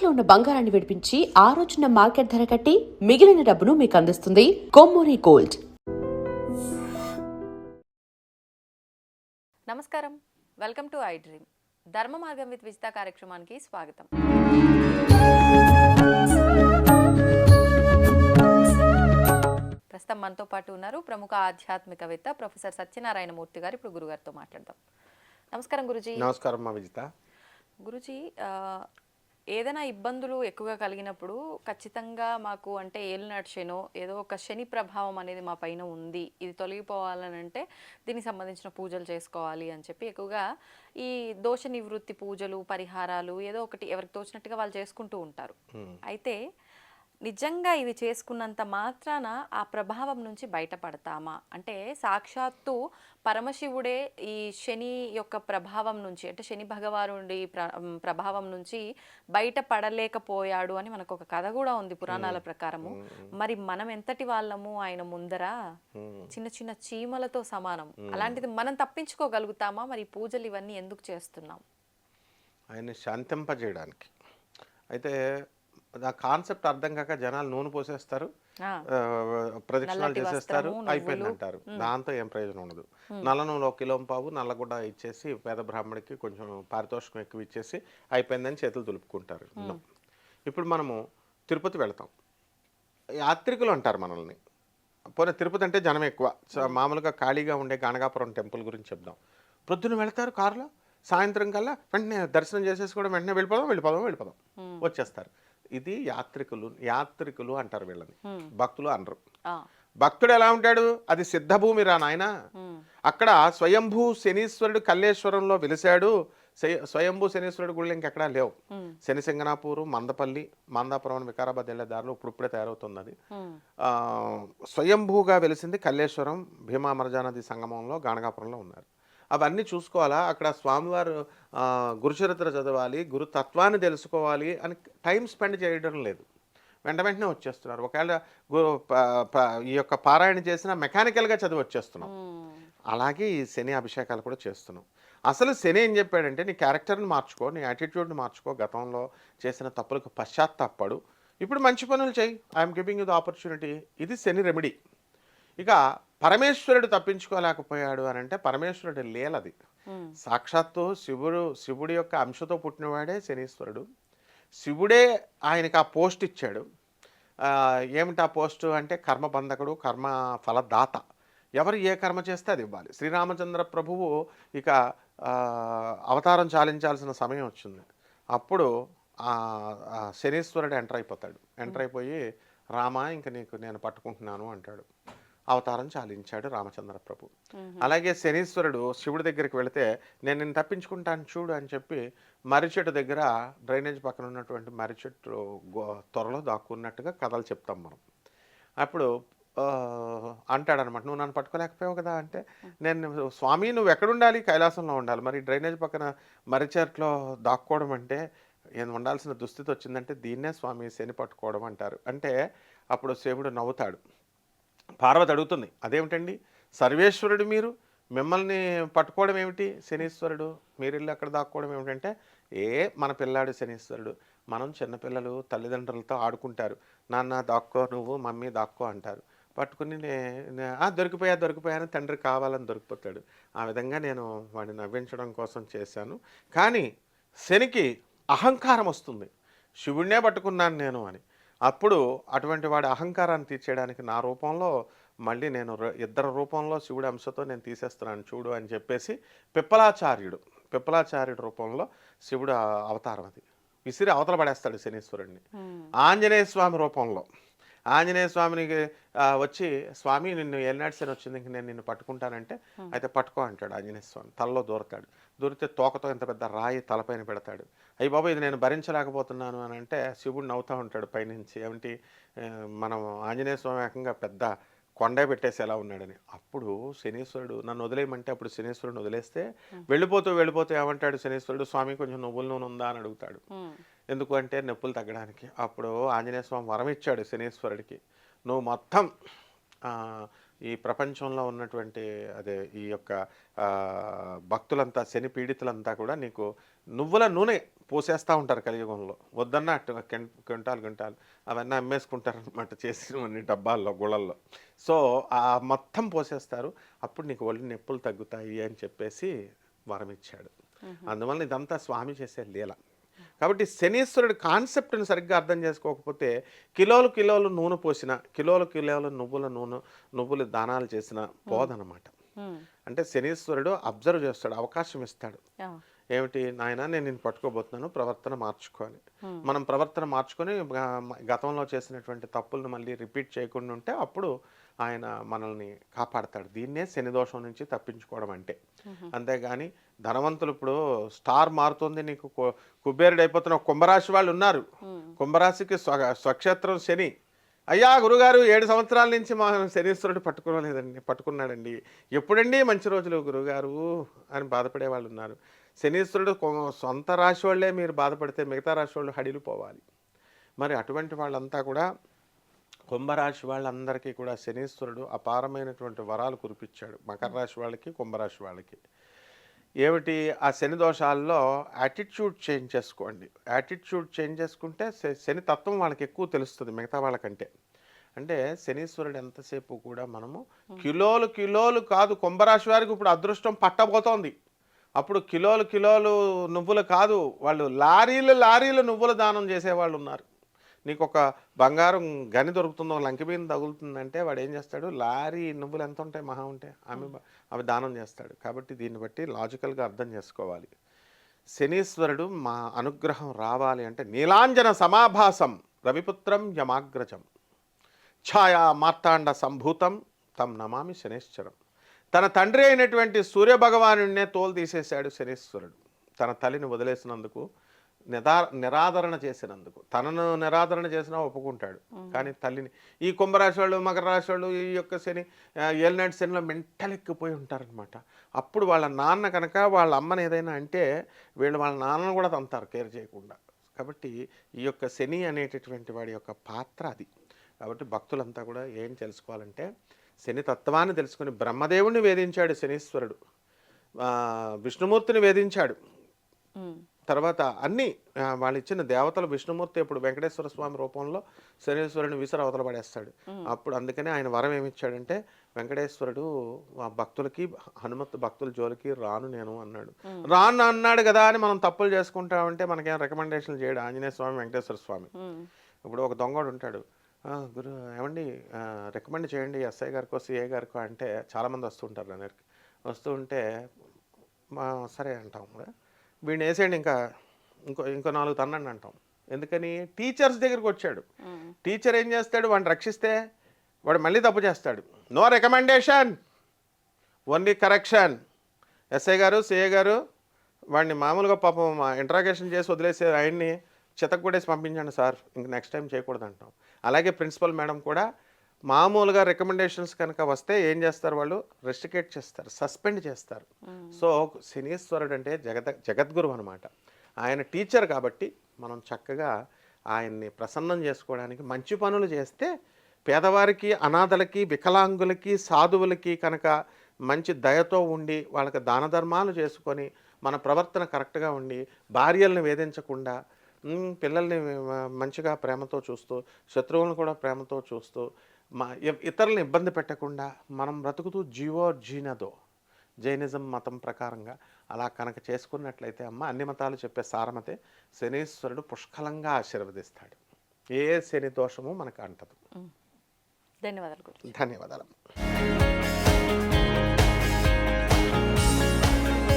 తాకట్లో ఉన్న బంగారాన్ని విడిపించి ఆ రోజున మార్కెట్ ధర కట్టి మిగిలిన డబ్బును మీకు అందిస్తుంది కొమ్మూరి గోల్డ్. నమస్కారం, వెల్కమ్ టు ఐ డ్రీమ్. ధర్మ మార్గం విత్ విజిత కార్యక్రమానికి స్వాగతం. ప్రస్తుతం మనతో పాటు ఉన్నారు ప్రముఖ ఆధ్యాత్మికవేత్త ప్రొఫెసర్ సత్యనారాయణ మూర్తి గారు. ఇప్పుడు గురుగారితో మాట్లాడదాం. నమస్కారం గురుజీ. నమస్కారం విజిత. గురుజీ, ఏదైనా ఇబ్బందులు ఎక్కువగా కలిగినప్పుడు ఖచ్చితంగా మాకు అంటే ఏలినాటి శనో ఏదో ఒక శని ప్రభావం అనేది మా పైన ఉంది, ఇది తొలగిపోవాలని అంటే దీనికి సంబంధించిన పూజలు చేసుకోవాలి అని చెప్పి ఎక్కువగా ఈ దోష నివృత్తి పూజలు పరిహారాలు ఏదో ఒకటి ఎవరికి తోచినట్టుగా వాళ్ళు చేసుకుంటూ ఉంటారు. అయితే నిజంగా ఇవి చేసుకున్నంత మాత్రాన ఆ ప్రభావం నుంచి బయటపడతామా? అంటే సాక్షాత్తు పరమశివుడే ఈ శని యొక్క ప్రభావం నుంచి, అంటే శని భగవానుడి ప్రభావం నుంచి బయటపడలేకపోయాడు అని మనకు ఒక కథ కూడా ఉంది పురాణాల ప్రకారము. మరి మనం ఎంతటి వాళ్ళము ఆయన ముందర? చిన్న చిన్న చీమలతో సమానం. అలాంటిది మనం తప్పించుకోగలుగుతామా? మరి పూజలు ఇవన్నీ ఎందుకు చేస్తున్నాం? ఆయన శాంతింపజేయడానికి. అయితే ఆ కాన్సెప్ట్ అర్థం కాక జనాలు నూనె పోసేస్తారు, ప్రదక్షిణాలు చేసేస్తారు, అయిపోయింది అంటారు. దాంతో ఏం ప్రయోజనం ఉండదు. నల్ల నూనె 1 కిలో పావు నల్లగుడ్డ ఇచ్చేసి పేద బ్రాహ్మడికి కొంచెం పారితోషికం ఎక్కువ ఇచ్చేసి అయిపోయిందని చేతులు దులుపుకుంటారు. ఇప్పుడు మనము తిరుపతి వెళతాం, యాత్రికులు అంటారు మనల్ని. పోనీ తిరుపతి అంటే జనం ఎక్కువ, మామూలుగా ఖాళీగా ఉండే గాణగాపురం టెంపుల్ గురించి చెప్దాం. ప్రొద్దున వెళతారు కారులో, సాయంత్రం కల్లా వెంటనే దర్శనం చేసేసి కూడా వెంటనే వెళ్ళిపోదాం వచ్చేస్తారు. ఇది యాత్రికులు అంటారు వీళ్ళని, భక్తులు అనరు. భక్తుడు ఎలా ఉంటాడు? అది సిద్ధభూమి రా నాయన. అక్కడ స్వయంభూ శనీశ్వరుడు కల్లేశ్వరంలో వెలిశాడు. స్వయంభూ శనీశ్వరుడు గుళ్ళు ఇంకెక్కడా లేవు. శనిసింగనాపూరు, మందపల్లి, మందాపురం, వికారాబాద్ వెళ్ళే దారిలో ఇప్పుడిప్పుడే తయారవుతుంది. అది స్వయంభూగా వెలిసింది కల్లేశ్వరం, భీమా మరజానది సంగమంలో గాణగాపురంలో ఉన్నారు. అవన్నీ చూసుకోవాలా? అక్కడ స్వామివారు గురుచరిత్ర చదవాలి, గురుతత్వాన్ని తెలుసుకోవాలి అని టైం స్పెండ్ చేయడం లేదు. వెంటనే వచ్చేస్తున్నారు. ఒకవేళ ఈ యొక్క పారాయణ చేసిన మెకానికల్గా చదివి వచ్చేస్తున్నాం. అలాగే ఈ శని అభిషేకాలు కూడా చేస్తున్నాం. అసలు శని ఏం చెప్పాడంటే, నీ క్యారెక్టర్ని మార్చుకో, నీ యాటిట్యూడ్ని మార్చుకో, గతంలో చేసిన తప్పులకు పశ్చాత్తాపడు, ఇప్పుడు మంచి పనులు చేయి, I'm giving you the opportunity. ఇది శని రెమెడీ. ఇక పరమేశ్వరుడు తప్పించుకోలేకపోయాడు అని అంటే పరమేశ్వరుడు లీలది. సాక్షాత్తు శివుడి యొక్క అంశతో పుట్టినవాడే శనీశ్వరుడు. శివుడే ఆయనకి ఆ పోస్ట్ ఇచ్చాడు. ఏమిటి ఆ పోస్టు అంటే కర్మబంధకుడు, కర్మ ఫలదాత. ఎవరు ఏ కర్మ చేస్తే అది ఇవ్వాలి. శ్రీరామచంద్ర ప్రభువు ఇక అవతారం చాలించాల్సిన సమయం వచ్చింది. అప్పుడు శనీశ్వరుడు ఎంటర్ అయిపోయి రామ ఇంక నీకు నేను పట్టుకుంటున్నాను అంటాడు. అవతారం చాలించాడు రామచంద్ర ప్రభు. అలాగే శనీశ్వరుడు శివుడి దగ్గరికి వెళితే నేను నిన్ను తప్పించుకుంటాను చూడు అని చెప్పి మర్రి చెట్టు దగ్గర డ్రైనేజ్ పక్కన ఉన్నటువంటి మర్రి చెట్టు త్వరలో దాక్కున్నట్టుగా కథలు చెప్తాం మనం. అప్పుడు అంటాడనమాట, నువ్వు నన్ను పట్టుకోలేకపోయావు కదా అంటే, నేను స్వామి నువ్వు ఎక్కడుండాలి? కైలాసంలో ఉండాలి. మరి డ్రైనేజ్ పక్కన మర్రి చెట్లో దాక్కోవడం అంటే ఏం ఉండాల్సిన దుస్థితి వచ్చిందంటే దీన్నే స్వామి శని పట్టుకోవడం అంటారు. అంటే అప్పుడు శివుడు నవ్వుతాడు. పార్వతి అడుగుతుంది, అదేమిటండి సర్వేశ్వరుడు మీరు, మిమ్మల్ని పట్టుకోవడం ఏమిటి? శనీశ్వరుడు మీరు ఇల్లు అక్కడ దాక్కోవడం ఏమిటంటే, మన పిల్లాడు శనీశ్వరుడు. మనం చిన్నపిల్లలు తల్లిదండ్రులతో ఆడుకుంటారు, నాన్న దాక్కో, నువ్వు మమ్మీ దాక్కో అంటారు. పట్టుకుని దొరికిపోయాను తండ్రి కావాలని దొరికిపోతాడు. ఆ విధంగా నేను వాడిని నవ్వించడం కోసం చేశాను. కానీ శనికి అహంకారం వస్తుంది, శివుడినే పట్టుకున్నాను నేను అని. అప్పుడు అటువంటి వాడి అహంకారాన్ని తీర్చేయడానికి నా రూపంలో మళ్ళీ నేను ఇద్దరు రూపంలో శివుడి అంశతో నేను తీసేస్తున్నాను చూడు అని చెప్పేసి పిప్పలాచార్యుడు రూపంలో శివుడు అవతారం అది విసిరి అవతల పడేస్తాడు శనీశ్వరుడిని. ఆంజనేయ స్వామి రూపంలో ఆంజనేయ స్వామినికి వచ్చి, స్వామి నిన్ను ఏలినాటి శని వచ్చింది, ఇంక నేను నిన్ను పట్టుకుంటానంటే, అయితే పట్టుకో అంటాడు ఆంజనేయ స్వామి. తలలో దూరితే తోకతో ఎంత పెద్ద రాయి తలపైన పెడతాడు. అయ్యి బాబు ఇది నేను భరించలేకపోతున్నాను అని అంటే శివుడు నవ్వుతూ ఉంటాడు పైనుంచి, ఏమిటి మనం ఆంజనేయ స్వామి ఏకంగా పెద్ద కొండే పెట్టేసి ఎలా ఉన్నాడని. అప్పుడు శనీశ్వరుడు నన్ను వదిలేయమంటే, అప్పుడు శనీశ్వరుడు వదిలేస్తే వెళ్ళిపోతూ ఏమంటాడు శనీశ్వరుడు, స్వామి కొంచెం నువ్వుల నూనె ఉందా అని అడుగుతాడు. ఎందుకు అంటే నొప్పులు తగ్గడానికి. అప్పుడు ఆంజనేయ స్వామి వరం ఇచ్చాడు శనీశ్వరుడికి, నువ్వు మొత్తం ఈ ప్రపంచంలో ఉన్నటువంటి అదే ఈ యొక్క భక్తులంతా శని పీడితులంతా కూడా నీకు నువ్వుల నూనె పోసేస్తూ ఉంటారు కలియుగంలో. వద్దన్న అట్టు క్వింటాలు అవన్నీ అమ్మేసుకుంటారనమాట చేసినవన్నీ డబ్బాల్లో గుళ్ళల్లో. సో ఆ మొత్తం పోసేస్తారు. అప్పుడు నీకు ఒళ్ళు నొప్పులు తగ్గుతాయి అని చెప్పేసి వరం ఇచ్చాడు. అందువల్ల ఇదంతా స్వామి చేసే లీల. కాబట్టి శనీశ్వరుడి కాన్సెప్ట్ని సరిగ్గా అర్థం చేసుకోకపోతే కిలోలు నూనె పోసిన కిలోలు నువ్వులు దానాలు చేసిన పోదనమాట. అంటే శనీశ్వరుడు అబ్జర్వ్ చేస్తాడు, అవకాశం ఇస్తాడు. ఏమిటి నాయన, నేను నిన్ను పట్టుకోబోతున్నాను, ప్రవర్తన మార్చుకోవాలి. మనం ప్రవర్తన మార్చుకొని గతంలో చేసినటువంటి తప్పులను మళ్ళీ రిపీట్ చేయకుండా ఉంటే అప్పుడు ఆయన మనల్ని కాపాడతాడు. దీన్నే శని దోషం నుంచి తప్పించుకోవడం అంటే. అంతేగాని ధనవంతులు ఇప్పుడు స్టార్ మారుతుంది, నీకు కుబేరుడు అయిపోతున్న కుంభరాశి వాళ్ళు ఉన్నారు. కుంభరాశికి స్వక్షేత్రం శని. అయ్యా గురుగారు 7 సంవత్సరాల నుంచి మా శనీశ్వరుడు పట్టుకున్నాడండి, ఎప్పుడండి మంచి రోజులు గురుగారు అని బాధపడే వాళ్ళు ఉన్నారు. శనీశ్వరుడు సొంత రాశి వాళ్ళే మీరు బాధపడితే మిగతా రాశి వాళ్ళు హడిలు పోవాలి. మరి అటువంటి వాళ్ళంతా కూడా కుంభరాశి వాళ్ళందరికీ కూడా శనీశ్వరుడు అపారమైనటువంటి వరాలు కురిపించాడు. మకర రాశి వాళ్ళకి, కుంభరాశి వాళ్ళకి. ఏమిటి ఆ శని దోషాల్లో యాటిట్యూడ్ చేంజ్ చేసుకోండి. యాటిట్యూడ్ చేంజ్ చేసుకుంటే శని తత్వం వాళ్ళకి ఎక్కువ తెలుస్తుంది మిగతా వాళ్ళకంటే. అంటే శనీశ్వరుడు ఎంతసేపు కూడా మనము కిలోలు కాదు, కుంభరాశి వారికి ఇప్పుడు అదృష్టం పట్టబోతోంది. అప్పుడు కిలోలు నువ్వులు కాదు, వాళ్ళు లారీలు నువ్వుల దానం చేసేవాళ్ళు ఉన్నారు. నీకు ఒక బంగారం గని దొరుకుతుందో, లంకిబీన్ తగులుతుందంటే వాడు ఏం చేస్తాడు, లారీ నువ్వులు ఎంత ఉంటాయి మహా ఉంటాయి అవి దానం చేస్తాడు. కాబట్టి దీన్ని బట్టి లాజికల్గా అర్థం చేసుకోవాలి. శనీశ్వరుడు మా అనుగ్రహం రావాలి అంటే నీలాంజన సమాభాసం రవిపుత్రం యమాగ్రజం ఛాయా మార్తాండ సంభూతం తం నమామి శనేశ్వరం. తన తండ్రి అయినటువంటి సూర్యభగవానుడినే తోలు తీసేశాడు శనీశ్వరుడు. తన తల్లిని వదిలేసినందుకు, నిరాదరణ చేసినందుకు. తనను నిరాదరణ చేసినా ఒప్పుకుంటాడు, కానీ తల్లిని. ఈ కుంభరాశి వాళ్ళు, మకర రాశి వాళ్ళు ఈ యొక్క శని ఏలినాటి శనిలో మెంటలెక్కిపోయి ఉంటారనమాట. అప్పుడు వాళ్ళ నాన్న కనుక వాళ్ళ అమ్మని ఏదైనా అంటే వీళ్ళు వాళ్ళ నాన్నను కూడా తంతారు కేర్ చేయకుండా. కాబట్టి ఈ యొక్క శని అనేటటువంటి వాడి యొక్క పాత్ర అది. కాబట్టి భక్తులంతా కూడా ఏం తెలుసుకోవాలంటే శని తత్వాన్ని తెలుసుకుని బ్రహ్మదేవుడిని వేధించాడు శనీశ్వరుడు, విష్ణుమూర్తిని వేధించాడు. తర్వాత అన్నీ వాళ్ళు ఇచ్చిన దేవతలు, విష్ణుమూర్తి ఇప్పుడు వెంకటేశ్వర స్వామి రూపంలో శనీశ్వరుని విసిరి అవతల పడేస్తాడు. అప్పుడు అందుకనే ఆయన వరం ఏమిచ్చాడంటే వెంకటేశ్వరుడు భక్తులకి, హనుమత్ భక్తుల జోలికి రాను నేను అన్నాడు. రాను అన్నాడు కదా అని మనం తప్పులు చేసుకుంటామంటే మనకేం రికమెండేషన్లు చేయడు ఆంజనేయ స్వామి, వెంకటేశ్వర స్వామి. ఇప్పుడు ఒక దొంగడు ఉంటాడు, గురు ఏమండి రికమెండ్ చేయండి ఎస్ఐ గారికో సిఐ గారికో అంటే చాలామంది వస్తుంటారు నా దగ్గరికి. వస్తూ ఉంటే సరే అంటాం, వీడిని వేసేయండి ఇంకో 4 తన్నండి అంటాం. ఎందుకని? టీచర్స్ దగ్గరికి వచ్చాడు. టీచర్ ఏం చేస్తాడు, వాడిని రక్షిస్తే వాడు మళ్ళీ తప్పు చేస్తాడు. No recommendation, only correction. SI గారు సిఐ గారు వాడిని మామూలుగా పాపం ఇంట్రాగేషన్ చేసి వదిలేసే ఆయన్ని చితక్కొడేసి పంపించండి సార్, ఇంక నెక్స్ట్ టైం చేయకూడదు అంటాం. అలాగే ప్రిన్సిపల్ మేడం కూడా మామూలుగా రికమెండేషన్స్ కనుక వస్తే ఏం చేస్తారు, వాళ్ళు రెస్ట్రికేట్ చేస్తారు, సస్పెండ్ చేస్తారు. సో శనీశ్వరుడు అంటే జగద్గురు అనమాట. ఆయన టీచర్ కాబట్టి మనం చక్కగా ఆయన్ని ప్రసన్నం చేసుకోవడానికి మంచి పనులు చేస్తే పేదవారికి, అనాథలకి, వికలాంగులకి, సాధువులకి కనుక మంచి దయతో ఉండి వాళ్ళకి దాన ధర్మాలు చేసుకొని మన ప్రవర్తన కరెక్ట్గా ఉండి భార్యలను వేధించకుండా, పిల్లల్ని మంచిగా ప్రేమతో చూస్తూ, శత్రువులను కూడా ప్రేమతో చూస్తూ, ఇతరులను ఇబ్బంది పెట్టకుండా మనం బ్రతుకుతూ జీవో జీనదో జైనిజం మతం ప్రకారంగా అలా కనుక చేసుకున్నట్లయితే అమ్మ అన్ని మతాలు చెప్పే సారమతే శనీశ్వరుడు పుష్కలంగా ఆశీర్వదిస్తాడు. ఏ శని దోషము మనకు అంటదు. ధన్యవాదాలు. ధన్యవాదాలు.